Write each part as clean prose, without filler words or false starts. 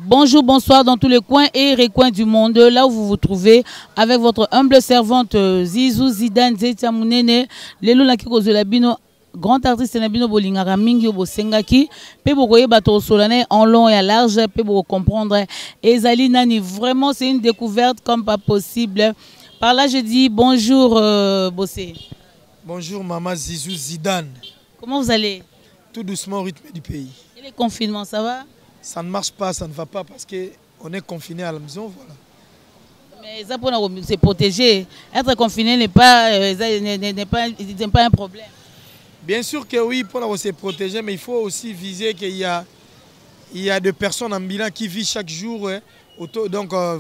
Bonjour, bonsoir dans tous les coins et recoins du monde, là où vous vous trouvez, avec votre humble servante Zizou Zidane Zetia Mounene, Lelo Nakiko Zolabino, grand artiste Nabino Bolingara Mingi Bosengaki, pe bokoye bato solane en long et à large, pe boko comprendre. Et Zali Nani, vraiment c'est une découverte comme pas possible. Par là je dis bonjour Bossé. Bonjour maman Zizou Zidane. Comment vous allez? Tout doucement au rythme du pays. Et les confinements, ça va? Ça ne marche pas, ça ne va pas parce qu'on est confiné à la maison, voilà. Mais ça pour se protéger. Être confiné n'est pas un problème. Bien sûr que oui, pour se protéger, mais il faut aussi viser qu'il y a des personnes en bilan qui vivent chaque jour,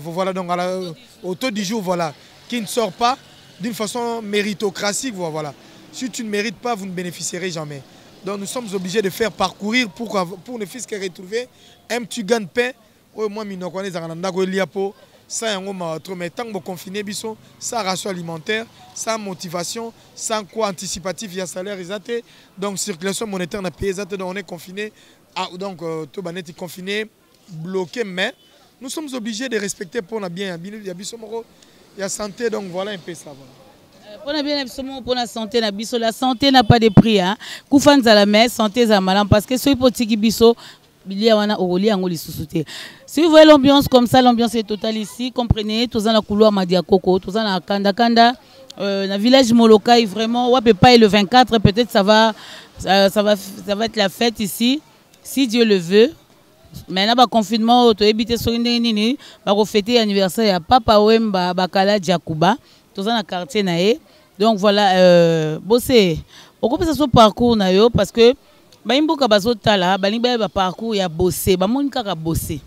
voilà, autour du jour, voilà, qui ne sort pas d'une façon méritocratique, voilà. Si tu ne mérites pas, vous ne bénéficierez jamais. Donc nous sommes obligés de faire parcourir pour ne fût-ce que retrouver un petit gain de pain. Moi, ça mais tant que confiné, sans ration alimentaire, sans motivation, sans quoi anticipatif, il y a salaire, donc circulation monétaire, on a payé, donc on est confiné, donc tout est confiné, bloqué, mais nous sommes obligés de respecter pour la bien, il y a santé, donc voilà un peu ça. Pour la santé, la santé n'a pas de prix. Koufan za la mer, santé za malam parce que ce hypothèque biso si vous voyez l'ambiance comme ça, l'ambiance est totale ici. Comprenez, tous dans la couloir Madiakoko, tous dans la Kanda Kanda, le village Molokai vraiment. Ouais, pas le 24, peut-être ça va être la fête ici, si Dieu le veut. Maintenant, le confinement, tu habites sur une nini, va fêter l'anniversaire à Papa Wemba Bakala Djakouba, tous dans le quartier naé. Donc voilà, bossé. Pourquoi ça soit parcours nayo parce que baimboka bazotala balinga ba parcours ya bossé, ba moni kaka bossé.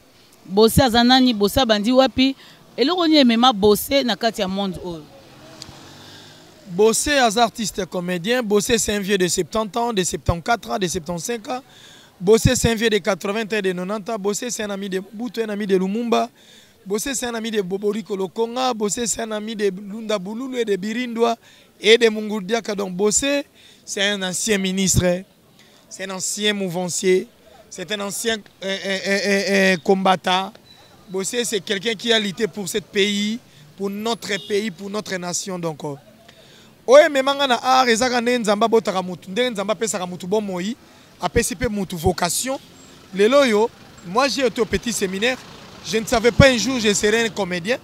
Bossé azanani bossé bandi wapi eloko ni mema bossé na kati ya monde oyo. Bossé as artiste comédien, Bossé c'est un vieux de 70 ans, de 74 ans, de 75 ans. Bossé c'est un vieux de 80 et de 90 ans. Bossé c'est un ami de Mobutu, un ami de Lumumba. Bossé c'est un ami de Boboriko Lokonga. Bossé c'est un ami de Lunda Boululu et de Birindwa et de Mungurdiaka. Donc Bossé c'est un ancien ministre, c'est un ancien mouvancier, c'est un ancien combattant. Bossé c'est quelqu'un qui a lutté pour ce pays, pour notre nation. Donc oye memanga na art ezaka nde nzamba botaka mutu nde nzamba pesaka mutu bomoi apesi pe mutu vocation lelo yo. Moi j'ai été au petit séminaire, je ne savais pas un jour je serais un comédien,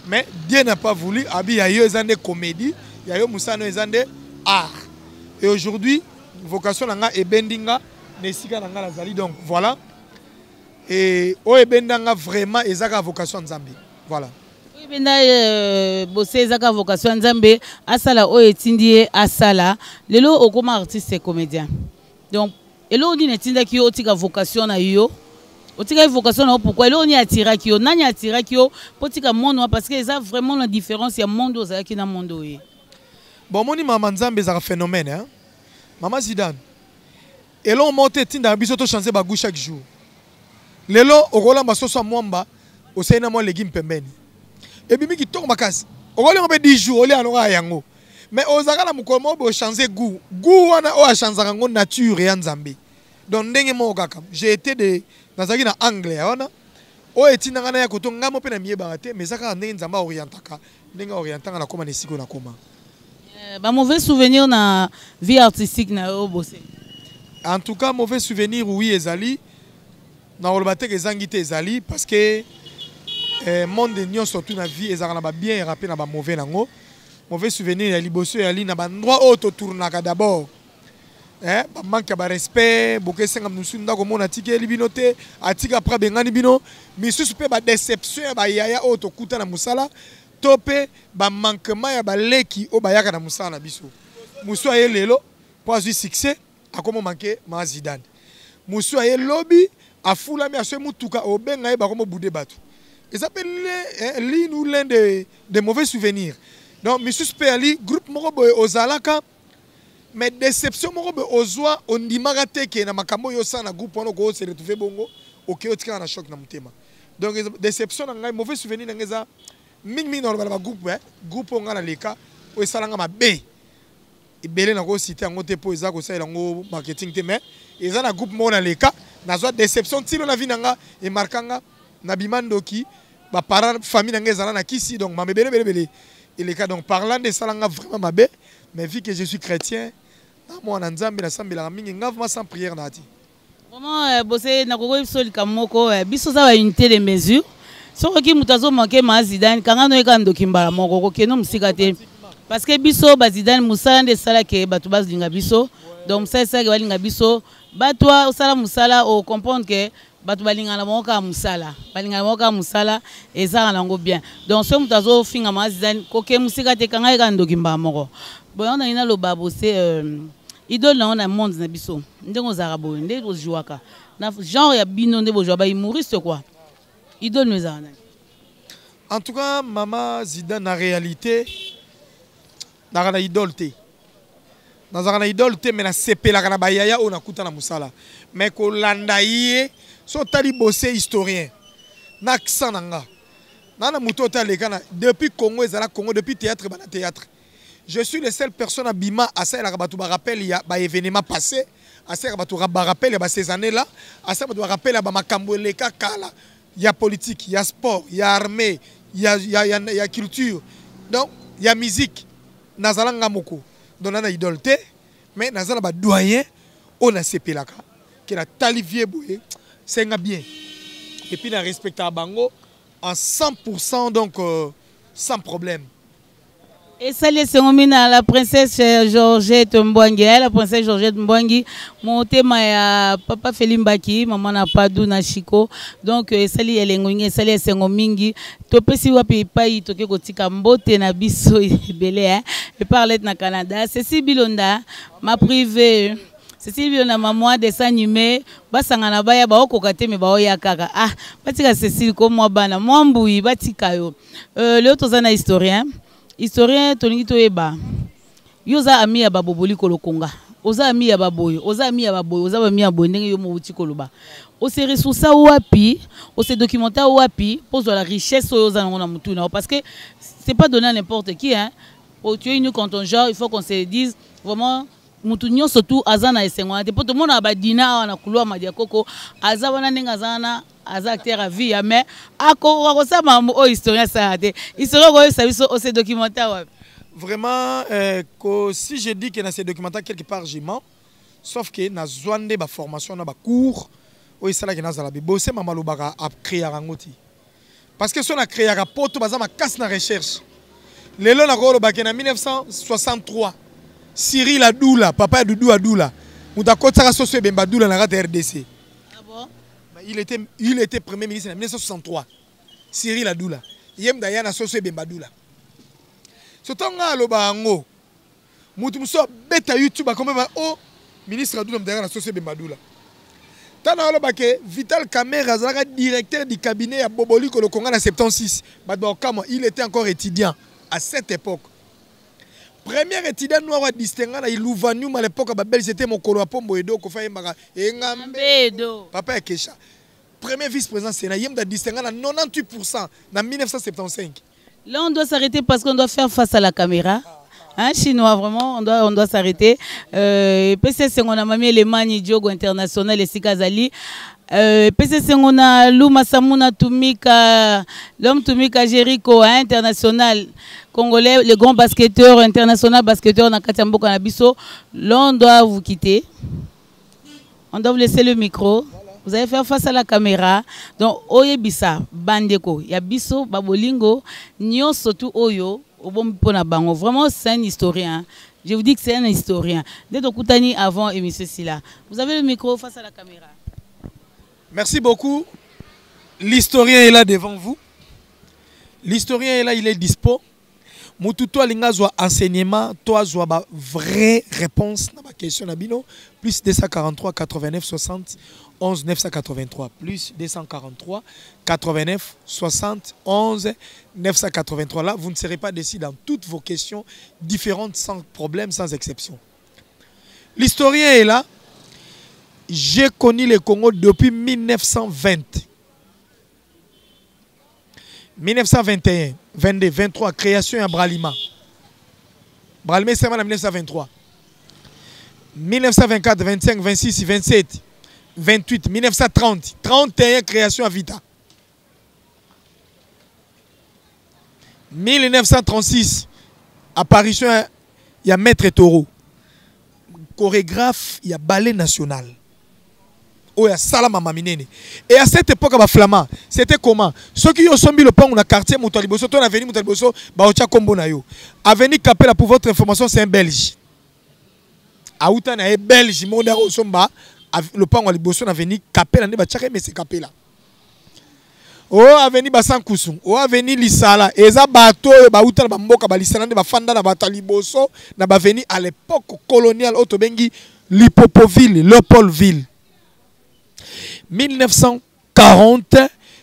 mais Dieu n'a pas voulu. Abi ya yo ezande comédie, ya yo musano ezande art. Et aujourd'hui vocation nanga ebendinga nesika nanga lazali, donc voilà. Et o ebendanga vraiment ezaka vocation nzambe, voilà. Bossé ezaka vocation nzambe asala o etindie asala lelo okoma artiste et comédien. Donc elo ni netinda ki otika vocation na yo. Otika vocation na pourquoi elo ni atira ki yo nani atira ki yo potika monde parce que ça vraiment la différence ya monde ozala ki na monde oyo. Bon moni mama nzambe ezaka phénomène hein. Mama Zidane. Elo monte tinda biso to changer bagou chaque jour. Lelo okola masoso mwamba osena mo légume pembeni. Et puis, qui tombe à casse. On va lui 10 jours, on va yango. Mais aux agala mukomo bo changer goût. Goût on a changé en nature et en Zambie. Donc ndenge mo kaka. J'ai été dans un anglais ona. O etina ngana ya koto ngamo pe na miye barate mais saka ndenge Nzamba orientaka. Ndenge orientanga na koma nesiko na koma. Ba mauvais souvenir na vie artistique na o bossé. En tout cas mauvais souvenir oui ezali. Na olobate ke zangite ezali parce que monde nyon surtout na vie ezaka na bien rappelé na ba mauvais nango. Mauvais souvenir ya liboso ya li na ba endroit auto tournaka d'abord. Ba manque ba respect, boke senga musu ndako mona tike libinote, atika après bengani bino, misusu pe ba déception ba yaya auto kuta na musala, topé ba manquement ya ba leki o ba yaka na musala na biso. Musu aye lelo pour avoir succès akomo manqué ma Zidane. Musu aye lobby afula mi aso mutuka obenga e ba komo boudé batu. Ils appellent l'un des mauvais souvenirs. Donc, M. Spéali, groupe Morobo Ozalaka, mais déception Morobo Ozoa, on dit Marate qui est dans Makambo Yosan, groupe Morobo se retrouve bongo, au Kéotika na choc na mutema. Donc, déception, mauvais souvenir, Ming dans le groupe on a les cas, où est salanga ma bé. Et belé na go cité en côté pour Isaac, ça est marketing, mais ils ont un groupe Mona les cas, na déception, si on a vu nanga et marquanga. nabimandoki ba parents famille nanga ezala na kisi donc ma bébé et les cas donc parlant de ça nga vraiment mabe mais vu que je suis chrétien na moi na nzambe na sambela mingi ngavma sans prière nati vraiment bossé na koko biso likamoko biso za ba unité de mesure soki mutazo manke ma Zidane kanga no eka ndoki mbala moko ko keno musika te parce que biso ba Zidane musala nde sala ke batu bazinga biso donc ça que balinga biso batwa osala musala o comprendre que batu balinga na moka musala balinga na moka musala ezala nango bien donc so mutazo finga ma Zidane ko ke musika te kanga eka ndoki mbala moko bon on a ina lo babo c'est idole na on a monde na biso ndengo zarabo nde ozjuaka na genre ya bino nde bojwa ba humoriste quoi. Idole nous a. En tout cas, maman Zidane, en réalité, dans la idole, dans la idole, mais na CP la kana bayaya on a kuta na musala. Mais ko landaye, so tali bossé historien. N'accent nanga. Nana muto tali kana depuis Congo ezala Congo depuis théâtre bana théâtre. Je suis la seule personne à Bima à ça la rabatu ba rappel il y a ba événement passé, à ça rabatu ba rappel il y a ces années là, à ça rabatu rappel ba makambo leka kala. Il y a politique, il y a sport, il y a armée, il y a culture. Donc, il y a musique. Nazalanga moko. Donc, on a idole, mais nazalaba doyen, on a CP qui a talivier boye, c'est bien. Et puis, on a respecté à Bango en 100%, donc sans problème. Et salut, c'est la princesse Georgette Mbwangi, la princesse Georgette Mbwangi, mon thème est Papa Felimbaki, maman n'a pas d'où na Chico, donc salut elle est salut c'est ngomingi, topé si wapi payi toke kotika mbote na biso belé hein, et parler na Canada, Cécile Bilonda, ma privée. Cécile Bilonda maman dessin animé, basangana baya ba okokate me ba oya kaka ah batika Cécile comme moi bana mwambui batika yo le autre zana historien. Historien tolingi toyeba yoza ami ya baboboli kolokonga oza ami ya baboyo oza ami ya baboyo oza ami ya bondenge yo mouti koloba o se ressourça wapi o se documenta wapi pose la richesse yoza na mutuna parce que c'est pas donné à n'importe qui hein pour tuer une quand on genre il faut qu'on se dise vraiment mutunyo surtout azana esengwa te poto mona badina na kulwa madiakoko azabana nenga zana aza acteur à vie mais ako ça mamu o historien ça te historien ko ça o se documentaire ouais. Vraiment si je dis que dans ces documentaires quelque part j'y mens sauf que na zwande ba formation na ba cours o isala que na zala bibo c'est mama lobaka a créer rangoti parce que son a créé un poto baza ma casse na recherche lelo na ko lobaka na 1963 Cyril Adoula, papa Doudou Adoula, Moudakota Soso Bemba Doula na RDC. Ah bon? Il était premier ministre en 1963. Cyril Adoula. Yem Dayana Soso Bemba Doula. Sotonga loba ngo. Mutumso beta YouTube comme oh ministre Adoula Dayana Soso Bemba Doula. Tana loba ke Vital Kamerhe azaka directeur du cabinet à Boboli Kolokonga en 76. Il était encore étudiant à cette époque. Premier étudiant noir à distinguer à Ilouvanium à l'époque à Babel, c'était mon colo à Pombo Edo, Kofa Mbaga, et Ngambedo. Papa Kesha. Premier vice-président Sénat, il a distingué à 98% en 1975. Là, on doit s'arrêter parce qu'on doit faire face à la caméra. Hein, chinois, vraiment, on doit s'arrêter. PCC, on a mamie les Mani Diogo International et Sikazali. PCC, on a Luma Samuna Tumika, l'homme Tumika Jericho international. Congolais, le grand basketteur international, basketteur dans Katiambo Kanabiso, là on doit vous quitter. On doit vous laisser le micro. Vous allez faire face à la caméra. Donc, Oye Bisa, Bandeko, Yabiso, Babolingo, Nyon Sotu Oyo, Obomipona Bango. Vraiment, c'est un historien. Je vous dis que c'est un historien. Dès Koutani avant et M. Silla. Vous avez le micro face à la caméra. Merci beaucoup. L'historien est là devant vous. L'historien est là, il est dispo. Mututo alinga zwa enseignement, toi zwa ba vraie réponse na ba question na bino plus 243 89 60 11 983 plus 243 89 60 11 983 là vous ne serez pas déçus dans toutes vos questions différentes sans problème sans exception. L'historien est là. J'ai connu le Congo depuis 1920. 1921, 22, 23, création à Bralima. Bralima, c'est en 1923. 1924, 25, 26, 27, 28, 1930, 31, création à Vita. 1936, apparition, il y a Maître Taureau. Chorégraphe, il y a Ballet National. Oh, il y a Salama Maminene. Et à cette époque, à Flamand, c'était comment? Ceux qui ont sombi le pont dans le quartier Moutaliboso, on a venu Moutaliboso, Baocha Kombo Nayo. Avenue Capella, pour votre information, c'est un Belge. Aoutan est Belge, mon cher Osomba, le pont Moutaliboso, on a venu Capella, mais c'est Capella. Oh, avenue Basankousou, oh, avenue Lisala, Eza Bato, Baoutan, Bamboka, Balisala, Bafanda, Bataliboso, Nabaveni à l'époque coloniale, Otobengi, Lipopoville, Léopoldville. 1940,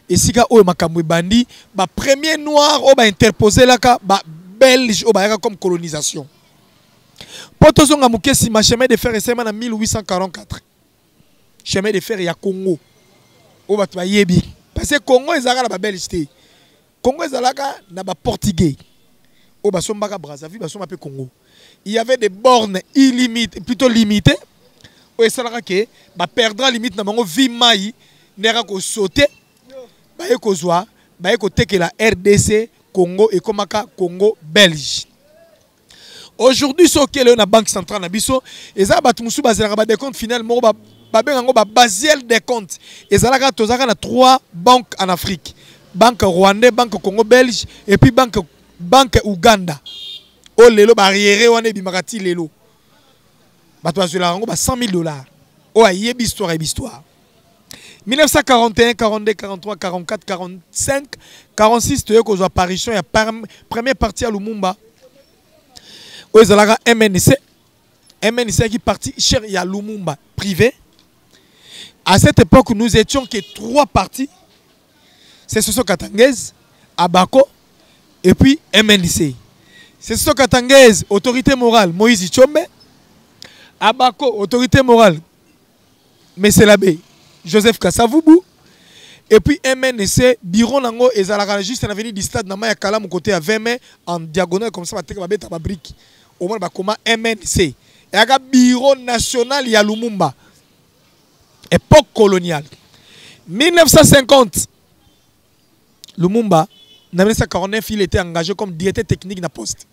et si ka oyo makambo bandi, ba premier noir o ba interposé là ka ba belge o ba comme colonisation. Potozonga mukesi ma chemin de fer esema na 1844. Chemin de fer ya Congo. O ba to yebi. Parce que Congo ezaka na ba belge te. Congo ezalaka na ba portugais. O ba sombaka Brazzaville ba somba pe Congo. Il y avait des bornes illimitées, plutôt limitées. Et ça que ba perdra limite na bango vie mai nera ko sauter ba e ko zwa ba e ko tekela RDC Congo et komaka Congo Belge. Aujourd'hui so kele na banque centrale na biso eza batu musu bazela ba décompte final mo ba bengango ba basiel décompte ezalaka tozaka na 3 banques en Afrique, banque rwandais, banque Congo Belge et puis banque Uganda. O lelo barrière wana bimakati lelo $100 000. Oh, il y a une histoire. 1941, 42, 43, 44, 45, 46, tu as eu apparition, il y a première partie à Lumumba. Où il y a MNC. MNC qui est parti cher, il y a Lumumba privé. À cette époque, nous étions que 3 partis. C'est Soso Katanguez, Abako, et puis MNC. C'est Soso Katanguez, autorité morale, Moïse Tchombe. Abako, autorité morale, Messé Labé, Joseph Kassavoubou. Et puis MNC, bureau nango ezalaka juste en avenue du stade Namaya Kalam côté à 20 mai en diagonale comme ça, on va mettre ma brique. Au moins, comment MNC. Et il y a bureau national, il y a Lumumba. Époque coloniale. 1950, Lumumba, en 1949, il était engagé comme directeur technique de la poste.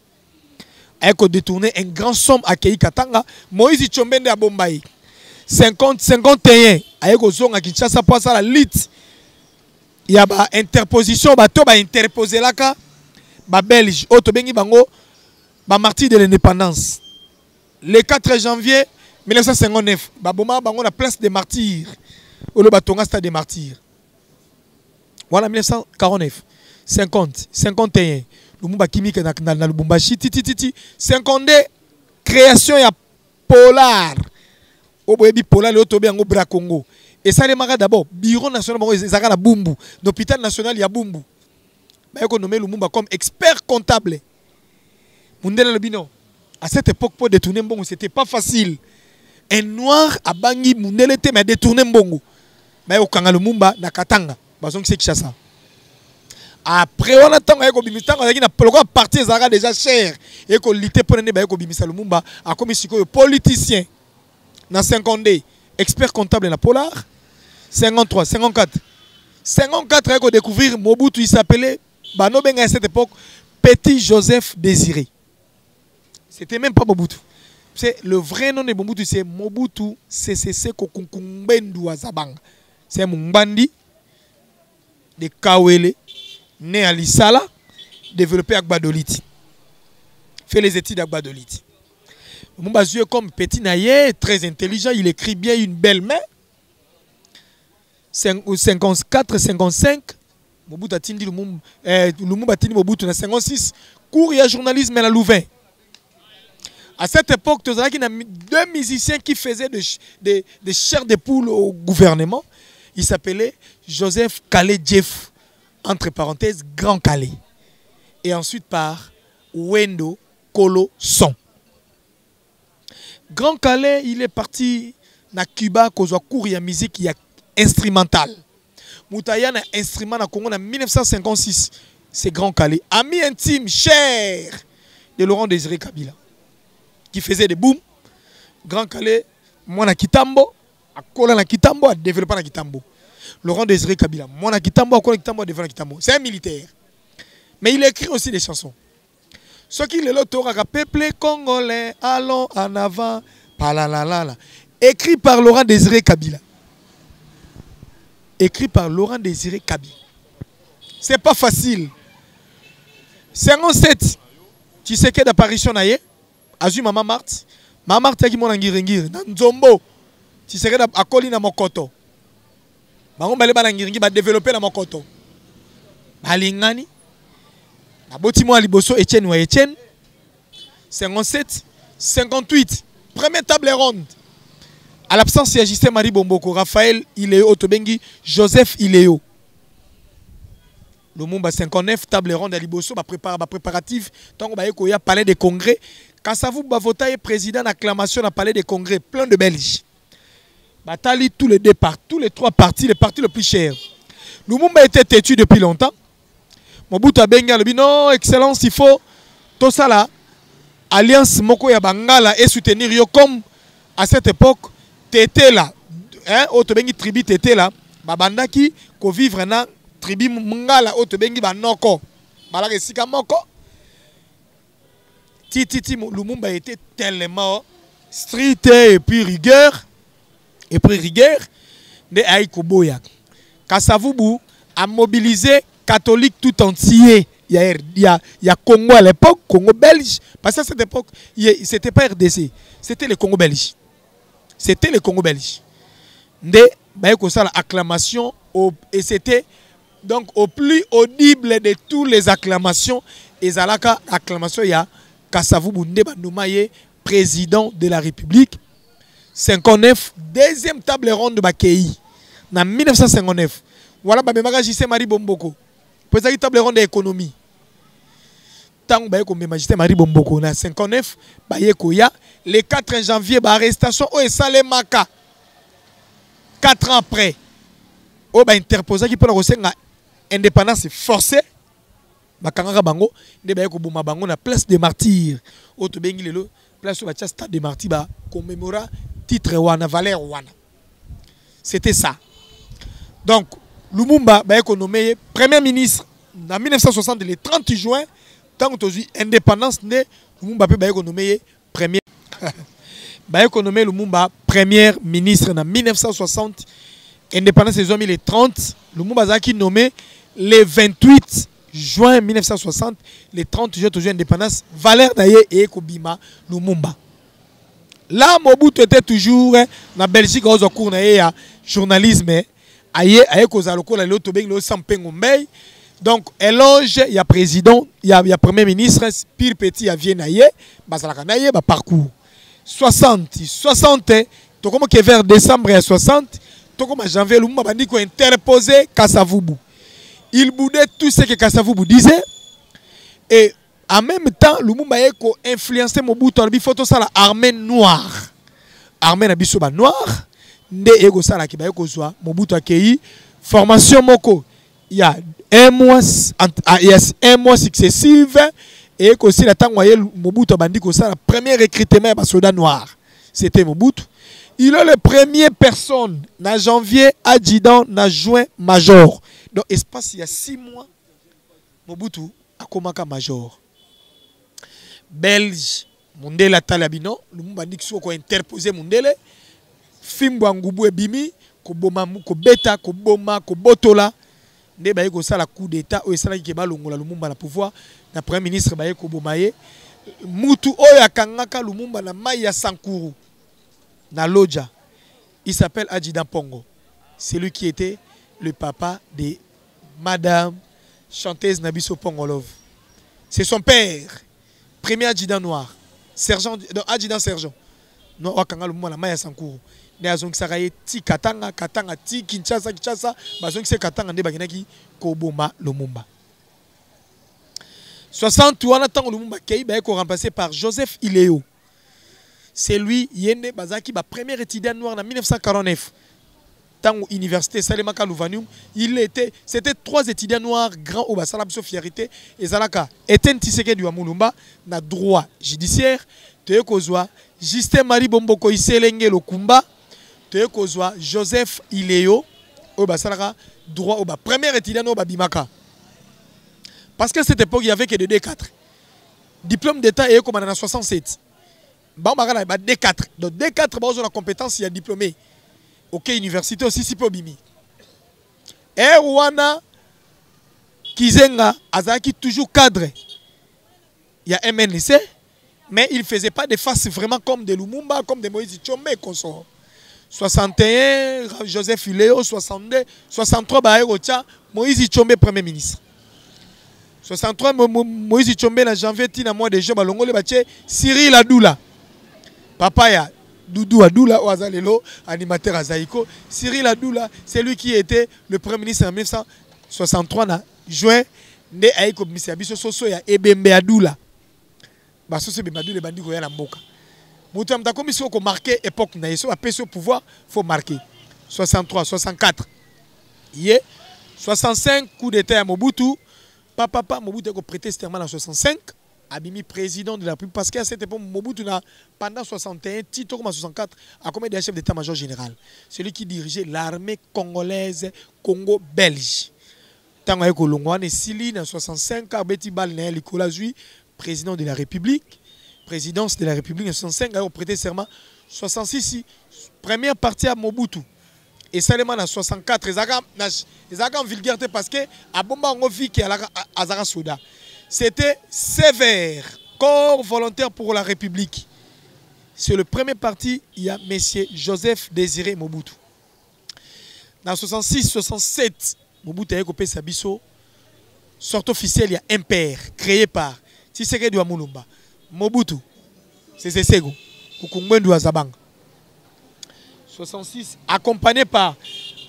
Il a détourné une grande somme à Kei Katanga. Moïse Tchombende à Bombay. 50-51. Il a zonga Kinshasa pour ça la lit. Il y a une interposition. Il y a interposé là. Il Belge. Otobengi Bango. Martyr de l'indépendance. Le 4 janvier 1959. Baboma Bango la place des martyrs. Olo Batonga stade des martyrs. Voilà 1949. 50. 51. Lumumba Kimika na Lubumbashi titi 52 création ya Polar oboyebi Polar le otobe yango bra Congo et ça démarra d'abord bureau national bango ezaka na Bumbu l'hôpital national ya Bumbu ba yako nommé Lumumba comme expert comptable mundela le bino à cette époque pour détourner mbongo c'était pas facile un noir a bangi mundela te mais détourner mbongo ba yako kanga Lumumba na Katanga bazong c'est Kinshasa. Après, on attend que parti déjà cher et que l'ité pour les Lumumba a commis politicien dans 52, expert comptable dans Polar, 53, 54. 54, il a découvert Mobutu, il s'appelait à cette époque Petit Joseph Désiré. C'était même pas Mobutu. C'est le vrai nom de Mobutu, c'est Mobutu CCC Kokunkumbendu Azabang. C'est Mumbandi de Kawele. Né à Lissala, développé à Gbadoliti. Fait les études à Gbadoliti. Lumumba est comme petit naïe, très intelligent, il écrit bien une belle main. 54, 55, Mobutu a tindi Lumumba tindi Mobutu na 56, cours et journalisme à la Louvain. À cette époque, il y a 2 musiciens qui faisaient des chairs de poule au gouvernement. Il s'appelait Joseph Calais Jeff. Entre parenthèses, Grand Calais. Et ensuite par Wendo Kolo Son. Grand Calais, il est parti na Cuba, cause de cours et musique instrumentale. Moutaya na instrument na Congo en 1956. C'est Grand Calais. Ami intime, cher de Laurent Désiré Kabila. Qui faisait des booms. Grand Calais, moi na Kitambo, à Kola na Kitambo, à développer na Kitambo. Laurent Désiré Kabila. Mon Kitambo, c'est un militaire. Mais il écrit aussi des chansons. Ce qui est l'auteur, peuple congolais, allons en avant, palalalala. Écrit par Laurent Désiré Kabila. Écrit par Laurent Désiré Kabila. C'est pas facile. 57. Tu sais que d'apparition naie. Azu Maman Marthe. Maman Marthe qui m'a ngirengir. Dans Nzombo. Tu sais que akoli na mokoto. Bango balé banangiringi ba développer na mokoto. Balingani. Na botimo a liboso Etienne ou Etienne. 57. 58. Première table ronde. À l'absence, il y a Justin Marie Bomboko, Raphaël Iléo, Otobengi, Joseph Iléo. Le Mumba 59, table ronde à Liboso, préparatif. Tant qu'on y a palais des congrès. Quand ça vous voter président d'acclamation à palais des congrès, plein de Belges. Batali tous les départs, tous les trois partis, les partis les plus chers. Le Mumba était têtu depuis longtemps. Mobutu Benga le dit non, excellence, il faut tout ça là. Alliance Moko ya Bangala et soutenir yo comme à cette époque. Tété là, hein, Otobengi tribu tété là, babandaki ko vivre na tribu mungala Otobengi banoko, balaka sika moko. Titi Lumumba était tellement strict et puis rigueur, de Aïko Boya. Kasavubu a mobilisé catholique tout entier. Il y a Congo à l'époque, Congo belge, parce qu'à cette époque, c'était pas RDC, c'était le Congo belge. C'était le Congo belge. Acclamation et c'était donc au plus audible de toutes les acclamations. Et Zalaka acclamation il y a Kasavu Bunde Bandoumaye, président de la République. 59, deuxième table ronde de Bakei. En 1959. Voilà Bamemaka Jissé Marie Bomboko. Président table ronde d'économie. Tant que Majesté Marie Bomboko na 59 Bayekoya le 4 janvier arrestation au Salemaka 4 ans après au ba interposé qui peut la indépendance forcée bakanga bango nde bayeko boma bango na place des martyrs au to bengi lelo place au stade des martyrs ba commémora titre wana valeur wana. C'était ça. Donc Lumumba bayeko nommé premier ministre en 1960 le 30 juin. Tant que tu as indépendance, Lumumba peut nommé premier. Nommé Lumumba premier ministre en 1960. Indépendance des hommes, il est 30. Lumumba a nommé le 28 juin 1960. Le 30 juin, toujours indépendance. Valère Daye et Kobima Lumumba. Là, Mobutu était toujours en Belgique, au cours de journalisme. Aye, Kozaloko, la Lotobeng, le Sampengombe. Donc, éloge, il y a président, il y a premier ministre, Pire Petit à Viennaye, Basalakanaye, parcours. 60, tout comme vers décembre 60, tout comme janvier, Lumumba Bandi a interposé Kasavubu. Il boudait tout ce que Kasavubu disait. Et en même temps, Lumumba a influencé Mobutu, il faut tout ça l'armée noire. Armée Nabisoba noire, nde ego ça la ki ba kozwa Mobutu accueilli formation moko. Il y a un mois successif et aussi la temps Mobutu bandi ko ça la première recrutement de soldats noirs. C'était Mobutu. Il est le premier personne na janvier adjudant na juin major. Donc espace il y a 6 mois Mobutu a commencé major. Belge Mundele Talabino, Lumumba Nixo ko interposé Mundele. Fimbo ngubu ebimi ko boma ko beta ko boma ko botola. Nde baye ko sala coup d'état o esala ki ba longola Lumumba na pouvoir na premier ministre baye ko bomaye mutu oyo akangaka Lumumba na mai ya Sankuru na Lodja. Il s'appelle Adjudant Pongo. C'est lui qui était le papa de Madame chanteuse Nabiso Pongolov. C'est son père, premier adjudant noir, sergent, adjudant sergent. Non, akanga Lumumba na mai ya Sankuru. Ne azongi sakaye ti Katanga ti Kinshasa bazongi se Katanga nde bakinaki ko boma Lumumba. 60 wana tango Lumumba kei ba ko remplacé par Joseph Iléo. C'est lui yende bazaki ba premier étudiant noir en 1949. Tango université Salemaka Louvanium, c'était 3 étudiants noirs grands au basala biso fierté ezalaka Etienne Tshisekedi wa Mulumba na droit judiciaire te kozwa Justin Marie Bomboko Iselenge Lokumba te kozwa Joseph Iléo au basalaka droit au premier étudiant au babimaka Parce qu'à cette époque, il n'y avait que des D4. Diplôme d'État est comme en 67. Bah, on a D4. Donc D4, bah, on a la compétence, il y a diplômé. Ok, université aussi, si peu bimi. Et Rwanda, Kizenga, Azaki toujours cadre. Il y a MNC, mais il ne faisait pas des faces vraiment comme de Lumumba, comme de Moïse Tchombe et consort. 61, Joseph Iléo, 62, 63, Baïrocha, Moïse Tchombe, Premier ministre. 63, Moïse Tchombe, en janvier, tina mois de juin, Balongole, Cyril Adoula. Papaya, Doudou Adoula, Oazalelo, animateur à Zaïko. Cyril Adoula, c'est lui qui était le Premier ministre en 1963, en juin, né à Eko Missiabiso, Soso, ya Ebembe Adoula. Basoso Ebembe Adoula, bandi koya na mboka. Moutam ta commission ko marqué époque na yeso, après ce pouvoir, faut marquer. 63, 64. Yé, 65, coup d'état à Mobutu. Papa Mobutu a prêté serment en 65. Abimi président de la République. Parce qu'à cette époque, Mobutu, pendant 61, Tito, comme en 64, a commis des chefs d'état-major général. Celui qui dirigeait l'armée congolaise Congo-Belge. Tant que Longwane Sili, en 65, Abeti Bal Nicolas Zui, président de la République. Présidence de la République en 65, a prêté serment. 66, première partie à Mobutu. Et seulement en 64, ils ont en vulgarité parce que à Bomba on vit qu'il y a Azara Soda. C'était sévère, corps volontaire pour la République. C'est le premier parti, il y a M. Joseph Désiré Mobutu. Dans 66, 67, Mobutu a coupé sa bisso. Sorte officielle, il y a un père créé par Tshisekedi wa Mulumba. Mobutu, c'est Sego, Kukungwendu Azabang. 66, accompagné par,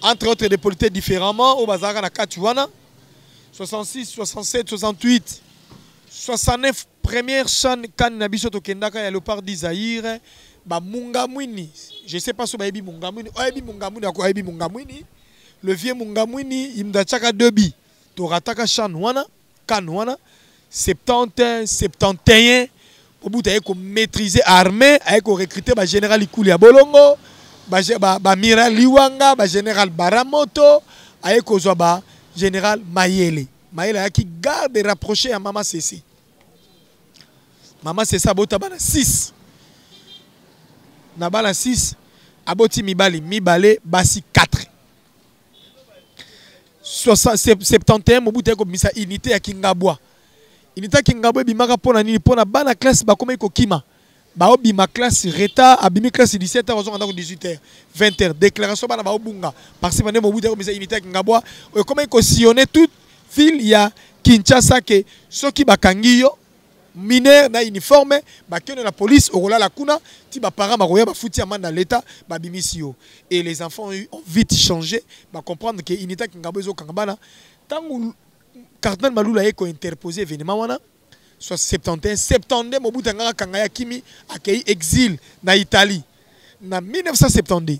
entre autres, des politiques différemment, au Bazara na Katuana. 66, 67, 68, 69, première chaîne kan nabiso to kendaka ya Léopard d'Isaïre, ba Mungamwini. Je ne sais pas si vous avez Mungamwini. Mungamwini. Le vieux Mungamwini, il m'a tchaka debi. To rataka chanwana, kanwana, 70, 71. Au bout de maîtriser l'armée, avec recruter le général Ikuli à Bolongo. Mira Liwanga, général Baramoto, avec le général Mayele. Mayele qui garde et rapproché à Mama Sessi. Mama Sessi a bota 6. Nabala 6, aboti Mibale, basi 4. 71, au bout de la unité à Kingabwa. Unité à Kingabwa, bimaka pona nini pona bana classe bakoma iko kima. Bao bima classe reta abimi classe 17h aux 18h 20h déclaration bana bao bunga parce que mané mobuta ko misa unité ngabwa comment ko sillonner toute ville ya Kinshasa ke soki bakangiyo mineur na uniforme bakeno la police okola la kuna ti ba parents maroya ba futi amanda l'état ba bimisio et les enfants ont vite changé ba comprendre que unité ngabwa zo kangabana tangu cardinal Malula eko interposer événement wana 71, 72, Mobutu Kangaya Kimi a accueilli exil na Italie. En 1972.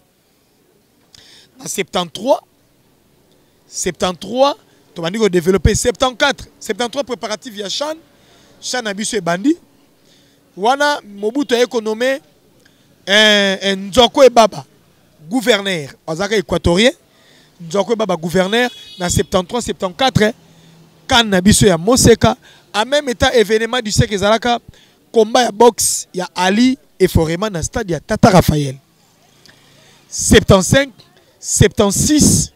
En 73, tu vas développer 74, 73 préparatifs via Chan. Chan a et Bandi. Wana Mobutu a nommé Nzoko Baba, gouverneur. Ozaka équatorien. Nzoko Baba, gouverneur. En 73, 74, quand Nabiso ya Moseka. En même état, événement du siècle Zalaka, combat à boxe, il y a Ali et Foreman dans le stade, il y a Tata Raphaël. 75, 76,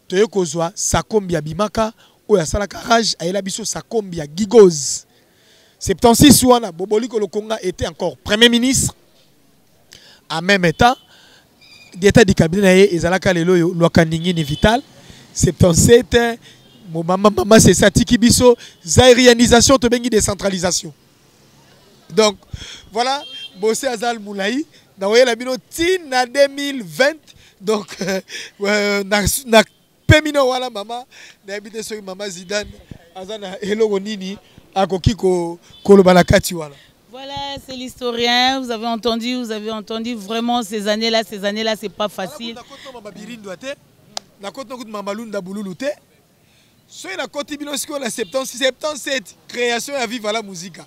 tu as kozwa Sakombi à Bimaka, ou ya Salaka Raj, à Elabiso Sakombi à Gigoz. 76, Ouana, Boboli Kolokonga était encore Premier ministre. En même état, l'état du cabinet et Zalaka Lelo, Lokaningini Vital. 77, maman c'est ça Tikibiso, zairianisation to bengi décentralisation. Donc voilà, bossé Azal Moulaï, na la bino tina 2020. Donc na pemino wala maman, na habité sur maman Zidane, azana hello nini akoki ko kolobalakati wala. Voilà, c'est l'historien. Vous avez entendu vraiment ces années-là, c'est pas facile. Na koto mamalunda bululute. Soit la côte Binosko, la 77, création à Viva la musique.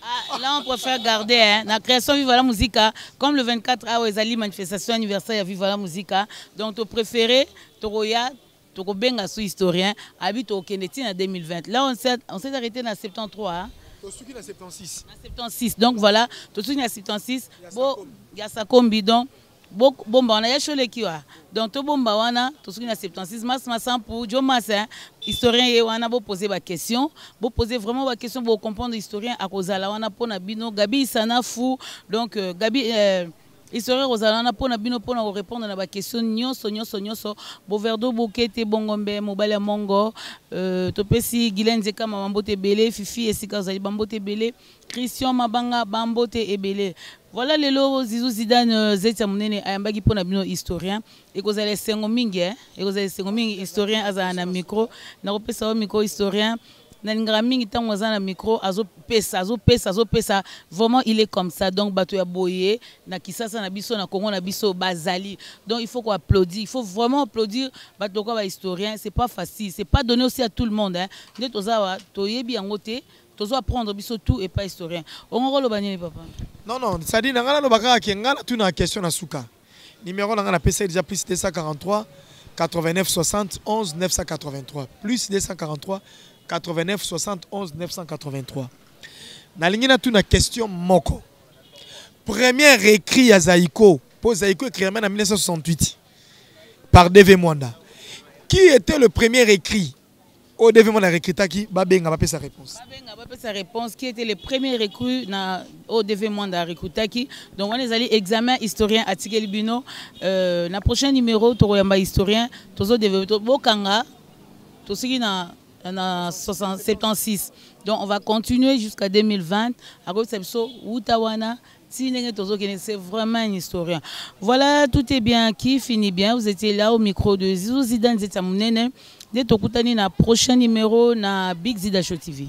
Ah, là, on préfère garder la création Viva la musique. Comme le 24 a Ezali manifestation anniversaire à Viva la musique. Donc, tu préféré Toroya tokobenga sous historien habite au Kennedy en 2020. Là on s'est arrêté dans 73 hein. Tout ce qui est 76. 76. Donc voilà, tout ce qui est 76. Bon, il y a ça combi donc bon on a cholé qui wa. Donc to bomba wana tout ce qui est 76 mas pour jo mas historien et wana bo poser ba question, bo poser vraiment ba question pour comprendre historien à cause la wana pona bino Gabi sana fou. Donc Gabi historien Rosalana pona bino pona répondre à la question nyonso Boverdo Bokete Bongombe Mobile Mongo topesi Gilen Zeka Mambote Belé Fifi Esika Zali Bambote Belé Christian Mabanga Bambote Ebele. Voilà les lots Zizou Zidane Zetia Munene ayambaki pona bino historien et que vous allez sengo mingi et vous allez sengo mingi historien azana micro na kopesa micro historien. Micro vraiment il est comme ça donc bato ya boye na kisasa na biso na Congo na biso bazali donc il faut qu'on applaudisse, il faut vraiment applaudir bato ko ba historien, c'est pas facile, c'est pas donné aussi à tout le monde hein de tozawa toyebi yangote tozo apprendre biso tout et pas historien on lo banyeli papa non ça dit ngana lo baka ki ngana tu na question na suka numéro ngana pesa déjà plus 243 89 71 983 plus 243 89 71 983. Nalingina tu na question moko. Premier écrit à Zaïko. Pour Zaïko écrit en 1968 par DV Mwanda. Qui était le premier écrit au DV Mwanda Rekritaki? Babenga va sa réponse. Babenga va sa réponse. Qui était le premier écrit au DV Mwanda Rekritaki? Donc on est allé examen historien à Tigelibino. Na prochain numéro Toroyamba historien. Tozo DV Bokanga. Tosiki na 76. Donc on va continuer jusqu'à 2020. C'est vraiment un historien. Voilà, tout est bien, qui finit bien. Vous étiez là au micro de Zizou Zidane Zetamounene. Dès tokutani na prochain numéro na Big Zida Show TV.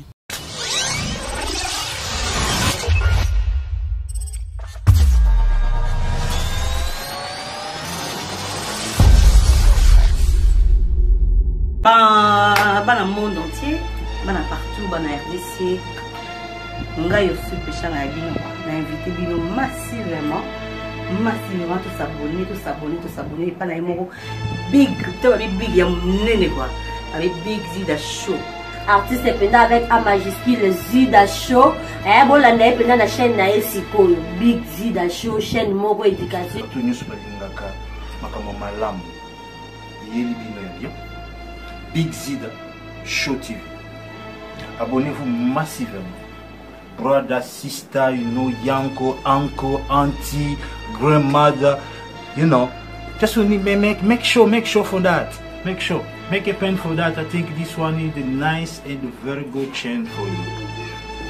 Dans le monde entier, partout, dans la RDC, on a aussi péché à Bino. On a invité Bino massivement, tous s'abonner, pas la big, big, avec Big Zida Show. Artiste pendant avec A majuscule Zida Show. Bon la pendant la chaîne na Esiko Big Zida Show, chaîne moko éducation. Tout nous sommes ngaka, makamo malamu. Yeli bino. Big Zida Show TV. Abonnez-vous massivement. Brother, sister, you know, yanko, uncle, auntie, grandmother, you know. Just make sure for that. Make sure. Make a pen for that. I think this one is the nice and very good chain for you.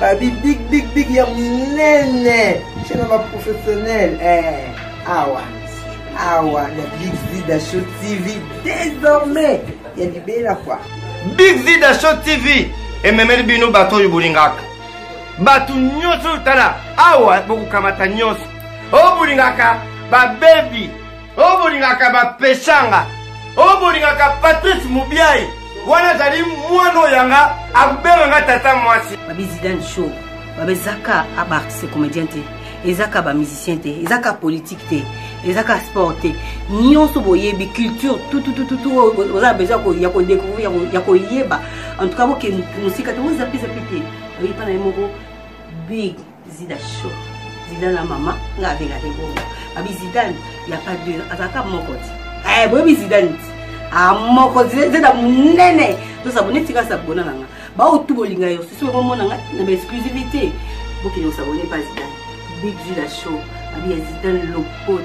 Baby, big, yam nene. Je suis pas professionnel. Awa, la Big Zida Show TV. Désormais, il y a du bel à quoi. Big Zida Show TV. Et même bino bato yubulingaka. Batu nyoso tala. Awa, boku kamata nyoso. O bulingaka, ba baby. O bulingaka, ba peshanga. O bulingaka, Patrice Mubiai. Wana zali mwano yanga, abenga tata mwasi. Babi Zidane Show. Babi Zaka abartiste comédien te. Ezaka ba musicien te. Ezaka politique te. Ezaka sport te. Nyonso boyebi culture tout. Oza besoin ko découvrir ko yeba. En tout cas, vous musique vous zappi. Oui, pas moko Big Zida Show. Zidane la maman, nga avec la dégo. Babi Zidane, il y a pas de azaka mokoti. Babi Zidane. Moko Zida munene. To s'abonner tika s'abonner nanga. Ba o tout bolinga yo, si so mona nga na exclusivité. Vous qui nous s'abonner pas Zidane. Big Zida Show. Babi Zidane lopota.